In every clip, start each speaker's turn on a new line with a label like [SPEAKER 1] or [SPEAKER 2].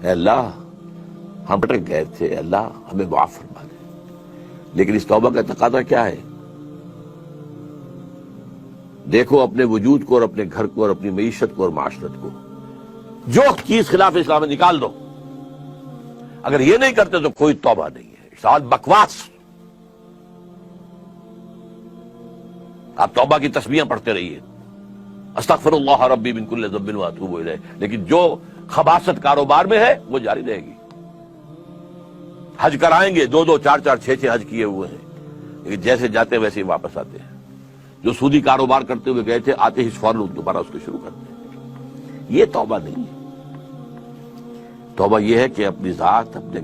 [SPEAKER 1] اے اللہ ہم بھٹک گئے تھے، اے اللہ ہمیں معاف فرما دے. لیکن اس توبہ کا تقاضا کیا ہے؟ دیکھو اپنے وجود کو اور اپنے گھر کو اور اپنی معیشت کو اور معاشرت کو، جو چیز خلاف اسلام ہے نکال دو. اگر یہ نہیں کرتے تو کوئی توبہ نہیں ہے، سال بکواس. آپ توبہ کی تسبیحاں پڑھتے رہیے، استغفر اللہ ربی من کل ذنب واتوب الیہ، لیکن جو خباثت کاروبار میں ہے وہ جاری رہے گی. حج کرائیں گے، 2 4 6 حج کیے ہوئے ہیں، لیکن جیسے جاتے ویسے ہی واپس آتے ہیں. جو سودی کاروبار کرتے ہوئے گئے تھے، آتے ہی فوراً دوبارہ اس کو شروع کرتے ہیں. یہ توبہ نہیں ہے. توبہ یہ ہے کہ اپنی ذات، اپنے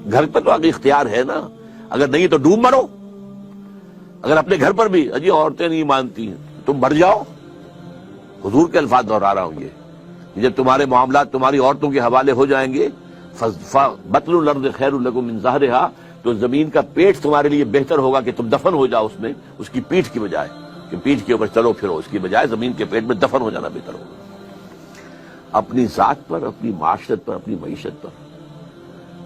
[SPEAKER 1] گھر پہ تو آگے اختیار ہے نا. اگر نہیں تو ڈوب مرو. اگر اپنے گھر پر بھی اجی عورتیں نہیں مانتی ہیں، تم مر جاؤ. حضور کے الفاظ دہرا رہا ہوں یہ، جب تمہارے معاملات تمہاری عورتوں کے حوالے ہو جائیں گے، بطن الارض خیر لکم من ظہرہا، تو زمین کا پیٹ تمہارے لیے بہتر ہوگا کہ تم دفن ہو جاؤ اس میں، اس کی پیٹھ کی بجائے کہ پیٹھ کے اوپر چلو پھرو، اس کی بجائے زمین کے پیٹ میں دفن ہو جانا بہتر ہوگا. اپنی ذات پر، اپنی معاشرت پر، اپنی معیشت پر.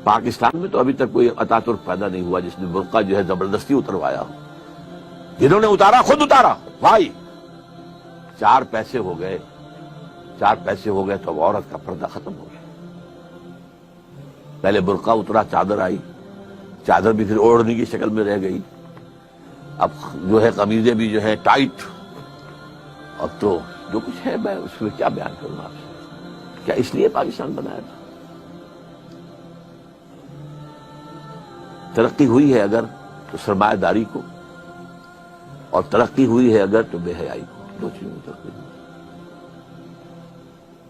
[SPEAKER 1] پاکستان میں تو ابھی تک کوئی اتا ترک پیدا نہیں ہوا جس نے برقع جو ہے زبردستی اتروایا ہو. جنہوں نے اتارا خود اتارا. بھائی 4 پیسے ہو گئے تو اب عورت کا پردہ ختم ہو گیا. پہلے برقع اترا، چادر آئی، چادر بھی پھر اوڑھنے کی شکل میں رہ گئی. اب جو ہے قمیضیں بھی جو ہے ٹائٹ. اب تو جو کچھ ہے میں اس میں کیا بیان کروں آپ سے. کیا اس لیے پاکستان بنایا تھا؟ ترقی ہوئی ہے اگر تو سرمایہ داری کو، اور ترقی ہوئی ہے اگر تو بے حیائی کو. 2 چیزوں میں ترقی ہوئی.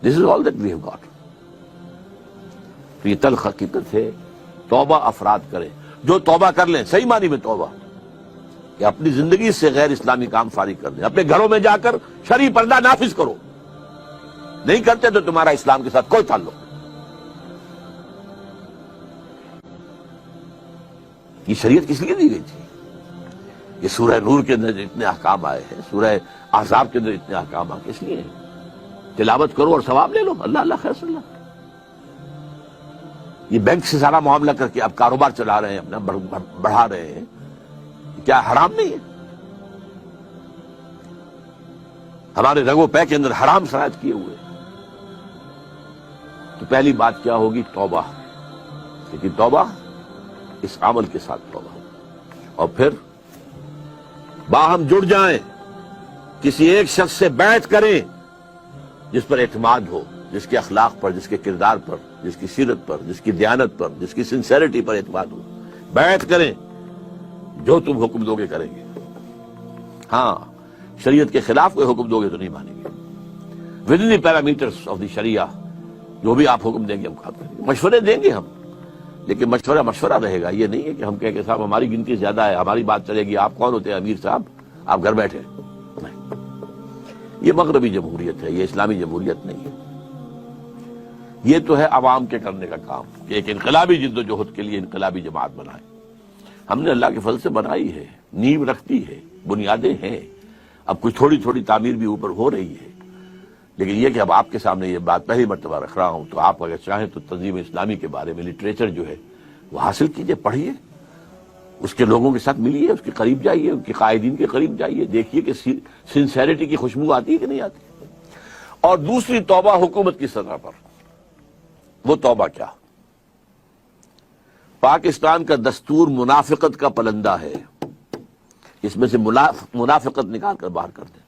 [SPEAKER 1] This is all that we have got. تو یہ تلخ حقیقت ہے. توبہ افراد کریں، جو توبہ کر لیں صحیح معنی میں توبہ، کہ اپنی زندگی سے غیر اسلامی کام فارغ کر دیں. اپنے گھروں میں جا کر شرعی پردہ نافذ کرو. نہیں کرتے تو تمہارا اسلام کے ساتھ کوئی تعلق نہیں. یہ شریعت کس لیے دی گئی تھی؟ یہ سورہ نور کے اندر اتنے احکام آئے ہیں، سورہ احزاب کے اندر اتنے احکام آئے کس لیے ہیں؟ تلاوت کرو اور ثواب لے لو. اللہ اللہ خیر صلی اللہ. یہ بینک سے سارا معاملہ کر کے آپ کاروبار چلا رہے ہیں، اپنا بڑھا رہے ہیں، کیا حرام نہیں ہے؟ ہمارے رگو پے کے اندر حرام شرائط کیے ہوئے. تو پہلی بات کیا ہوگی؟ توبہ. لیکن توبہ اس عمل کے ساتھ توبہ، اور پھر باہم جڑ جائیں، کسی ایک شخص سے بیعت کریں جس پر اعتماد ہو، جس کے اخلاق پر، جس کے کردار پر، جس کی سیرت پر، جس کی دیانت پر، جس کی سنسیریٹی پر اعتماد ہو. بیعت کریں، جو تم حکم دو گے کریں گے. ہاں شریعت کے خلاف کوئی حکم دو گے تو نہیں مانیں گے. Within the parameters of the شریعہ جو بھی آپ حکم دیں گے ہم کام کریں گے. مشورے دیں گے ہم، لیکن مشورہ رہے گا. یہ نہیں ہے کہ ہم کہیں کہ صاحب ہماری گنتی زیادہ ہے، ہماری بات چلے گی، آپ کون ہوتے ہیں امیر صاحب، آپ گھر بیٹھے. نہیں، یہ مغربی جمہوریت ہے، یہ اسلامی جمہوریت نہیں ہے. یہ تو ہے عوام کے کرنے کا کام کہ ایک انقلابی جد و جہد کے لیے انقلابی جماعت بنائے. ہم نے اللہ کے فضل سے بنائی ہے، نیو رکھتی ہے، بنیادیں ہیں. اب کچھ تھوڑی تھوڑی تعمیر بھی اوپر ہو رہی ہے. لیکن یہ کہ اب آپ کے سامنے یہ بات پہلی مرتبہ رکھ رہا ہوں، تو آپ اگر چاہیں تو تنظیم اسلامی کے بارے میں لٹریچر جو ہے وہ حاصل کیجئے، پڑھیے، اس کے لوگوں کے ساتھ ملیے، اس کے قریب جائیے، ان کے قائدین کے قریب جائیے، دیکھیے کہ سنسیریٹی کی خوشبو آتی ہے کہ نہیں آتی. اور دوسری توبہ حکومت کی سطح پر. وہ توبہ کیا؟ پاکستان کا دستور منافقت کا پلندہ ہے. اس میں سے منافقت نکال کر باہر کر دیں.